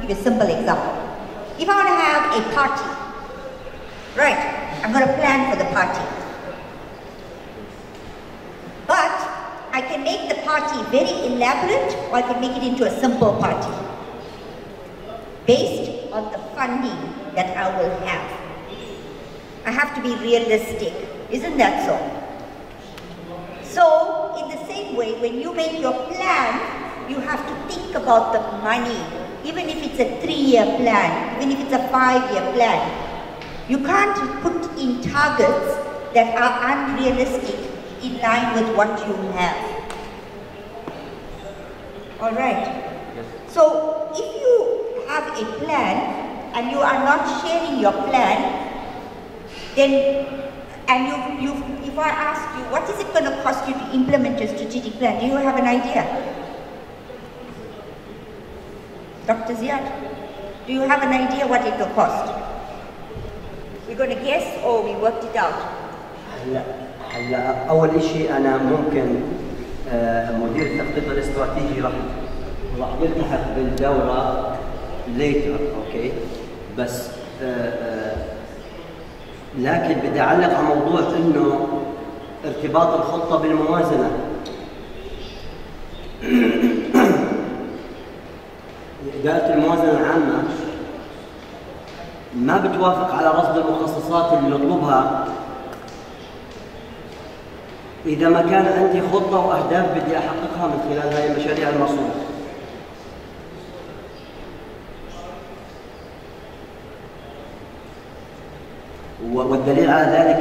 give you a simple example. If I want to have a party, right, I'm going to plan for the party. But I can make the party very elaborate, or I can make it into a simple party based on the funding that I will have. I have to be realistic. Isn't that so? So, in the same way, when you make your plan, you have to think about the money. Even if it's a 3-year plan, even if it's a 5-year plan, you can't put in targets that are unrealistic in line with what you have. All right. So, if you have a plan and you are not sharing your plan, then, and if I ask you, what is it going to cost you to implement your strategic plan? Do you have an idea? Dr. Ziad, do you have an idea what it will cost? We're going to guess or we worked it out? هلا أول شيء أنا ممكن مدير التخطيط الاستراتيجي راح يلتحق بالدورة later، أوكي؟ بس لكن بدي أعلق على موضوع إنه ارتباط الخطة بالموازنة. دائرة الموازنة العامة ما بتوافق على رصد المخصصات اللي نطلبها إذا ما كان عندي خطة وأهداف بدي أحققها من خلال هاي المشاريع المرصودة. والدليل على ذلك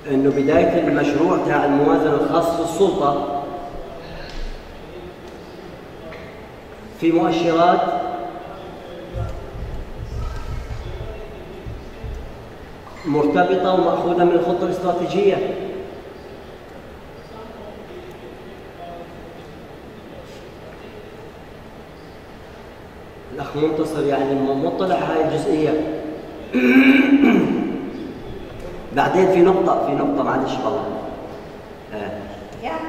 إنه بداية المشروع تاع الموازنة الخاص بالسلطة في مؤشرات مرتبطة ومأخوذة من الخطة الاستراتيجية. الأخ منتصر يعني مطلع هاي الجزئية. بعدين في نقطة معلش والله. Yeah.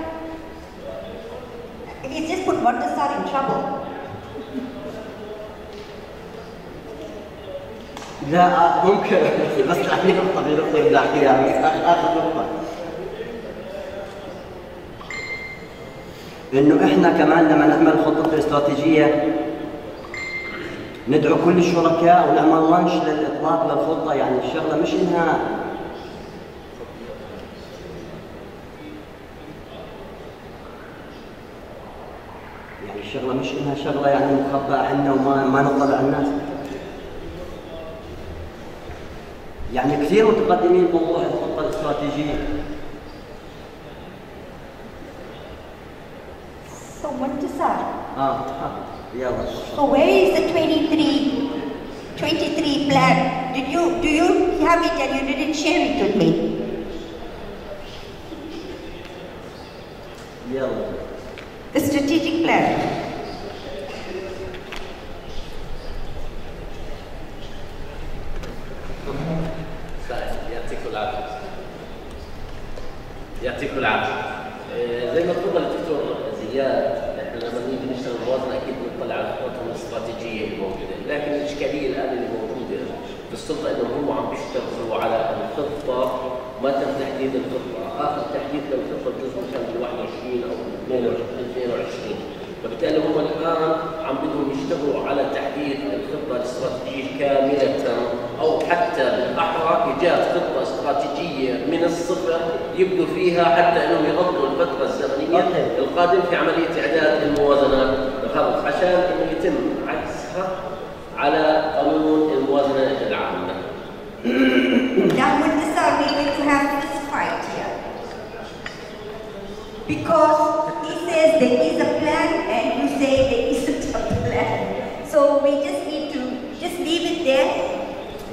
He's just put Montessor in trouble. لا ممكن بس في نقطة بدي أحكيها، بس آخر نقطة إنه إحنا كمان لما نعمل خطة استراتيجية ندعو كل الشركاء ونعمل لانش للإطلاق للخطة. يعني الشغلة مش إنها شغلة يعني مخبأة عنا وما نطلع على الناس. يعني كثير متقدمين بموضوع الخطة الاستراتيجية. So Montessor. يلا. So where is the 23 plan? Do you have it and you didn't share it with me? يلا. The strategic plan. يعطيكم العافية. زي ما تفضل الدكتور زياد، احنا لما نيجي نشتغل موازنة اكيد بنطلع على خططهم الاستراتيجية الموجودة، لكن الاشكالية الان اللي موجودة في السلطة انهم هم عم بيشتغلوا على الخطة ما تم تحديد الخطة، اخر تحديد للخطة الجزء كان بال 21 او 22، فبالتالي هم الان عم بدهم يشتغلوا على تحديد الخطة الاستراتيجية كاملة، او حتى بالاحرى ايجاد خطة استراتيجية من الصفر يبدوا فيها حتى انهم يغطوا الفترة الزمنية القادمة في عملية اعداد الموازنة الخاصة عشان انه يتم عكسها على قانون الموازنة العامة. Now with this we're going to have this fight here. Because he says there is a plan and you say there isn't a plan. So we just need to just leave it there.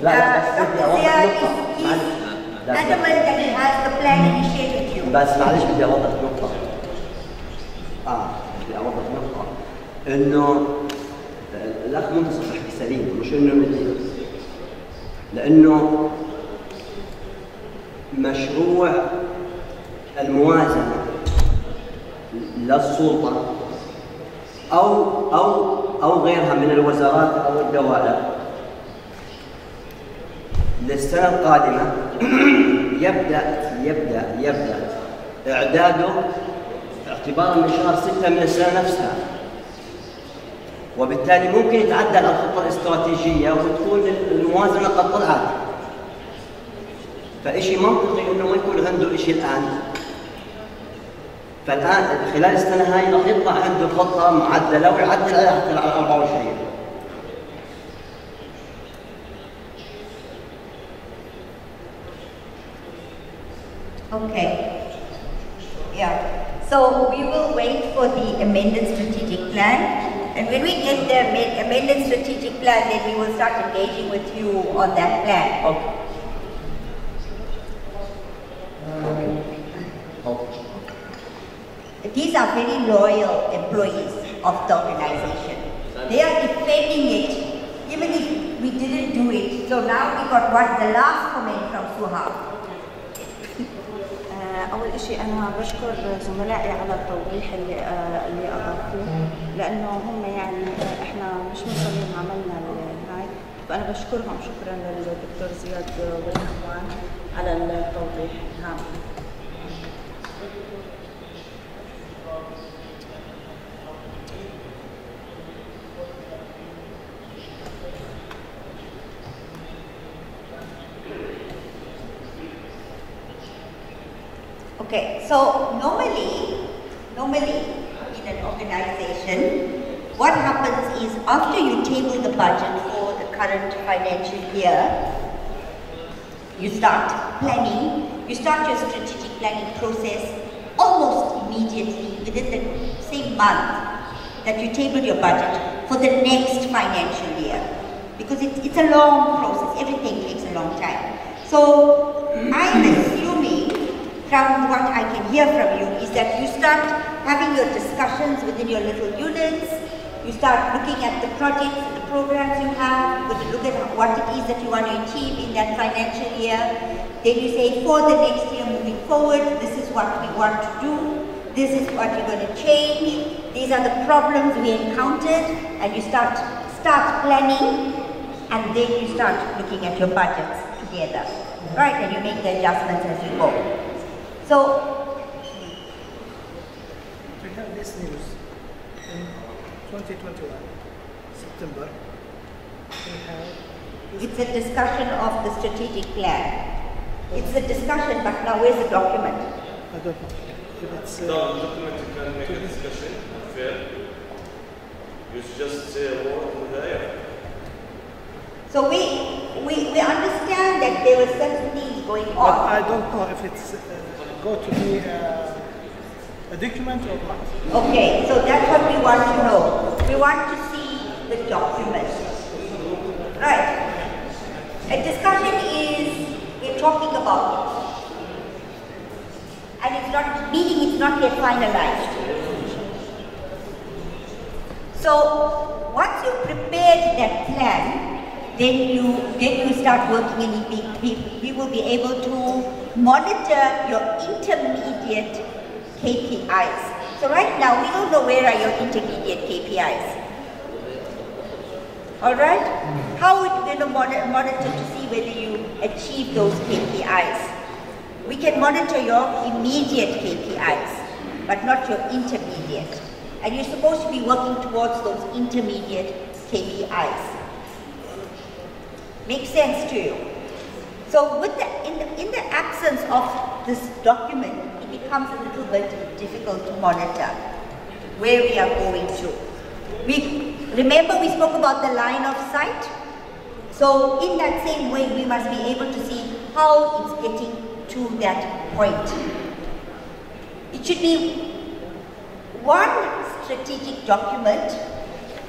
Dr. Ziad is adamant that he has the plan and he shared with you. بس معلش بدي اوضح نقطة. انه الاخ منتصر بيحكي سليم، مش انه لانه مشروع الموازنة للسلطة او أو غيرها من الوزارات أو الدوائر للسنة القادمة يبدأ إعداده اعتبارا من شهر 6 من السنة نفسها، وبالتالي ممكن يتعدل الخطة الاستراتيجية وتكون الموازنة قد طلعت. فإشي منطقي إنه ما يكون عنده إشي الآن، فالآن خلال السنة هاي راح يطلع عنده خطة معدلة ويعدل عليها حتى على 24. Okay. Yeah. So we will wait for the amended strategic plan, and when we get the amended strategic plan, then we will start engaging with you on that plan. Okay. These are very loyal employees of the organization. They are defending it, even if we didn't do it. So now we got the last comment from Suha. أول شيء أنا بشكر زملائي على التوضيح اللي أضافوه، لأنه هم يعني إحنا مش مصرين عملنا هاي، فأنا بشكرهم شكرا للدكتور زياد والإخوان على التوضيح هذا. Okay, so normally in an organization, what happens is after you table the budget for the current financial year, you start planning, you start your strategic planning process almost immediately within the same month that you table your budget for the next financial year. Because it's a long process, everything takes a long time. So I'm assuming from what I can hear from you is that you start having your discussions within your little units, you start looking at the projects, the programs you have, you look at what it is that you want to achieve in that financial year. Then you say, for the next year moving forward, this is what we want to do, this is what you're going to change, these are the problems we encountered, and you start planning, and then you start looking at your budgets together, right? And you make the adjustments as you go. So, we have this news in 2021, September. We have it's a discussion of the strategic plan. It's a discussion, but now where's the document? I don't know if it's the document you can make a discussion fair. You just say a word in there. So we understand that there were certain things going on. But I don't know if it's go to be a document or not. Okay, so that's what we want to know. We want to see the document. Right. A discussion is, we're talking about it. And it's not, meaning it's not yet finalized. So, once you prepared that plan, then you start working and we will be able to monitor your intermediate KPIs. So right now, we don't know where are your intermediate KPIs. Alright? How are you going to monitor to see whether you achieve those KPIs? We can monitor your immediate KPIs, but not your intermediate. And you're supposed to be working towards those intermediate KPIs. Makes sense to you? So with in the absence of this document, it becomes a little bit difficult to monitor where we are going to. Remember we spoke about the line of sight? So in that same way, we must be able to see how it's getting to that point. It should be one strategic document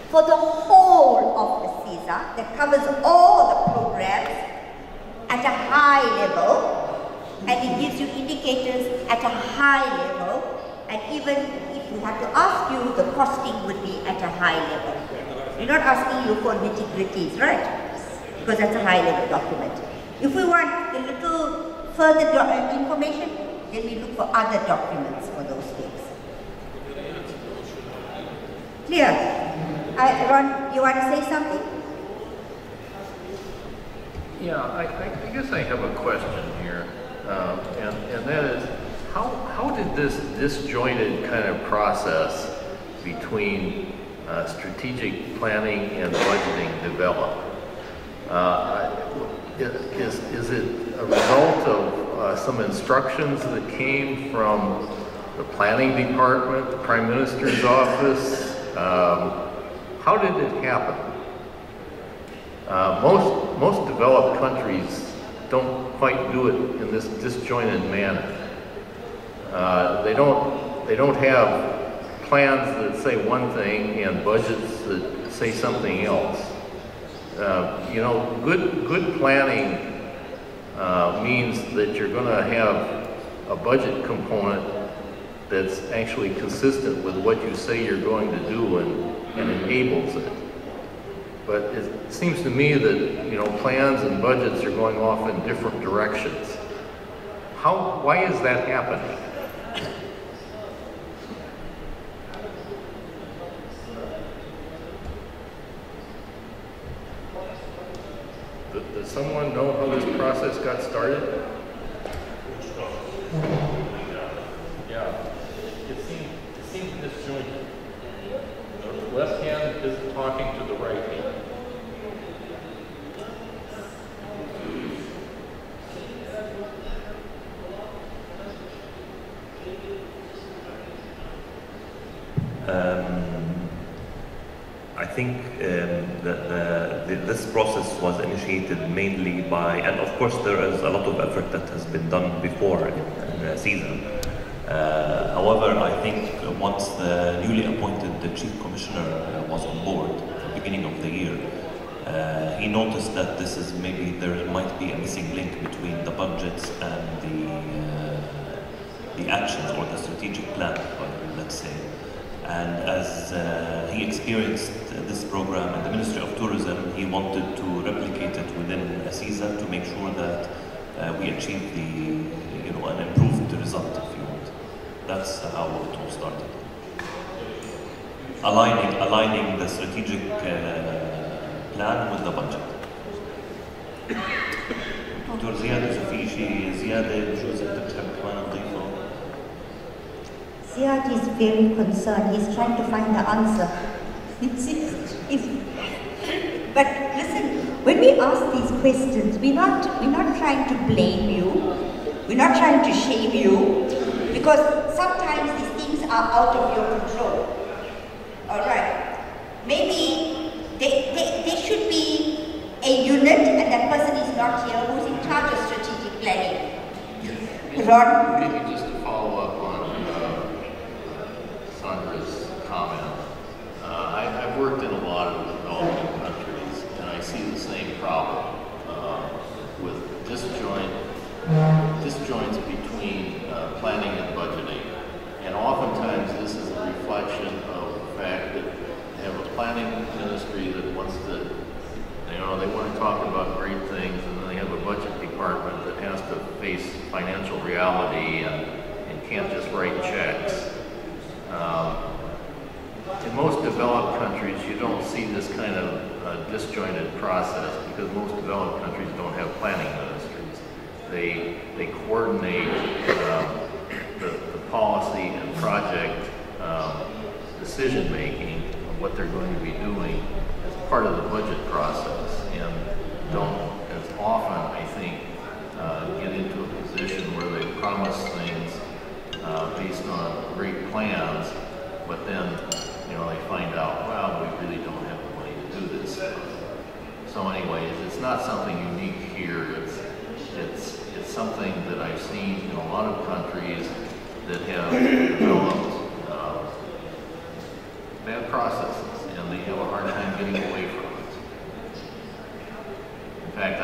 for the whole of the CESA that covers all the programs at a high level, and it gives you indicators at a high level, and even if we have to ask you, the costing would be at a high level. We're not asking you for nitty-gritties, right? Because that's a high level document. If we want a little further information, then we look for other documents for those things. Clear? Ron, you want to say something? Yeah, I guess I have a question here, and that is, how did this disjointed kind of process between strategic planning and budgeting develop? Is it a result of some instructions that came from the planning department, the Prime Minister's office? How did it happen? Most developed countries don't quite do it in this disjointed manner. They don't have plans that say one thing and budgets that say something else. You know, good planning means that you're going to have a budget component that's actually consistent with what you say you're going to do and enables it. But it seems to me that, you know, plans and budgets are going off in different directions. Why is that happening? Does someone know how this process got started? Yeah, it seems disjointed. The left hand isn't talking to the right hand. I think this process was initiated mainly by, and of course there is a lot of effort that has been done before in the season. However, I think once the newly appointed Chief Commissioner was on board at the beginning of the year, he noticed that this is maybe there might be a missing link between the budgets and the actions or the strategic plan, let's say. And as he experienced this program in the Ministry of Tourism, he wanted to replicate it within ASESA to make sure that we achieve an improved result, if you want. That's how it all started. Aligning the strategic plan with the budget. دكتور زياد إذا في شيء زيادة بجوز أنت بتحب كمان تضيفه. Ziad is very concerned. He's trying to find the answer. But listen, when we ask these questions, we're not trying to blame you. We're not trying to shame you, because sometimes these things are out of your control. All right. Maybe there should be a unit, and that person is not here, who's in charge of strategic planning. Ron? Maybe just to follow up on Sandra's comment. I've worked in a lot of developing countries, and I see the same problem with disjoints between planning and budgeting. And oftentimes this is a reflection of the fact that they have a planning ministry that wants to, they want to talk about great things, and then they have a budget department that has to face financial reality and can't just write checks. In most developed countries, you don't see this kind of disjointed process because most developed countries don't have planning ministries. They coordinate the policy and project decision making of what they're going to be doing as part of the budget process, and don't as often, I think, get into a position where they promise things based on great plans, but then they find out, well, we really don't have the money to do this. So anyways, it's not something unique here. It's something that I've seen in a lot of countries that have developed bad processes, and they have a hard time getting away from it. In fact,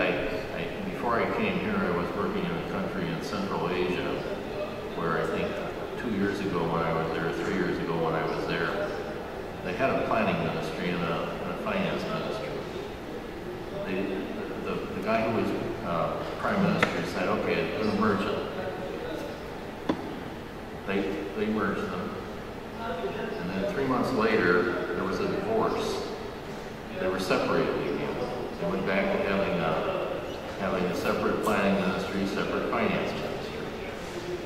before I came here, I was working in a country in Central Asia, where I think 2 years ago when I was there, 3 years ago when I was there, they had a planning ministry and a finance ministry. The guy who was prime minister said, okay, we're going to merge them. They merged them. And then 3 months later, there was a divorce. separated again. They went back to having a separate planning ministry, separate finance ministry.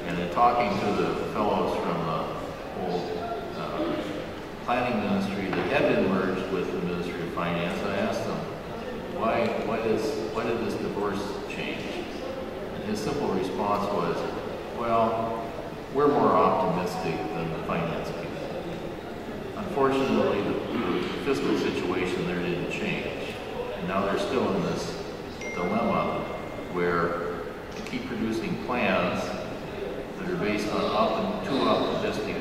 And in talking to the fellows from the old planning ministry that had been merged with the Ministry of Finance, I asked them, why did this divorce change? And his simple response was, well, we're more optimistic than the finance people. Unfortunately, the fiscal situation there didn't change. And now they're still in this dilemma where they keep producing plans that are based on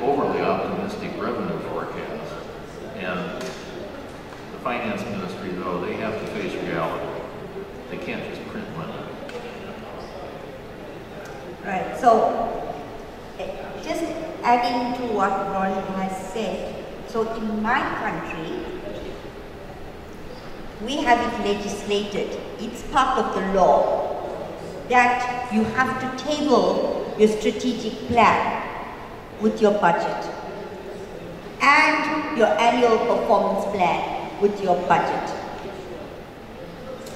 overly optimistic revenue forecasts. And the finance ministry, though, they have to face reality. They can't just print money. Right. So, just adding to what Ron has said, so in my country, we have it legislated. It's part of the law that you have to table your strategic plan with your budget and your annual performance plan with your budget.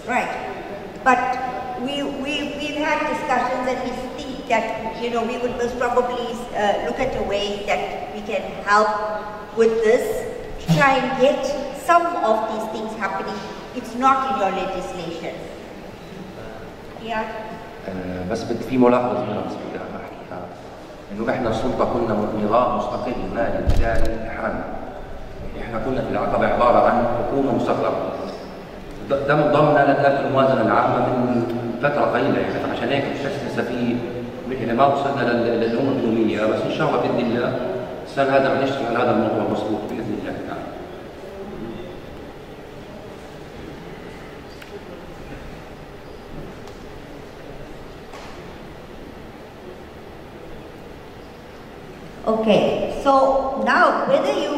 Right. But we've had discussions and we think that, we would most probably look at a way that we can help with this to try and get some of these things happening. It's not in your legislation. Yeah. بس بدي في ملاحظة هنا بس بدي أحكيها إنه إحنا السلطة كنا نظام مستقل مالي إداري حامي. إحنا كنا في العقبة عبارة عن حكومة مستقلة. ده انضمنا لذات الموازنة العامة من فترة قليلة يعني فعشان هيك مش لسه في ما وصلنا للأمم الأممية بس إن شاء الله بإذن الله السنة هذا بنشتغل على هذا الموضوع مضبوط بإذن الله تعالى. Okay, so now whether you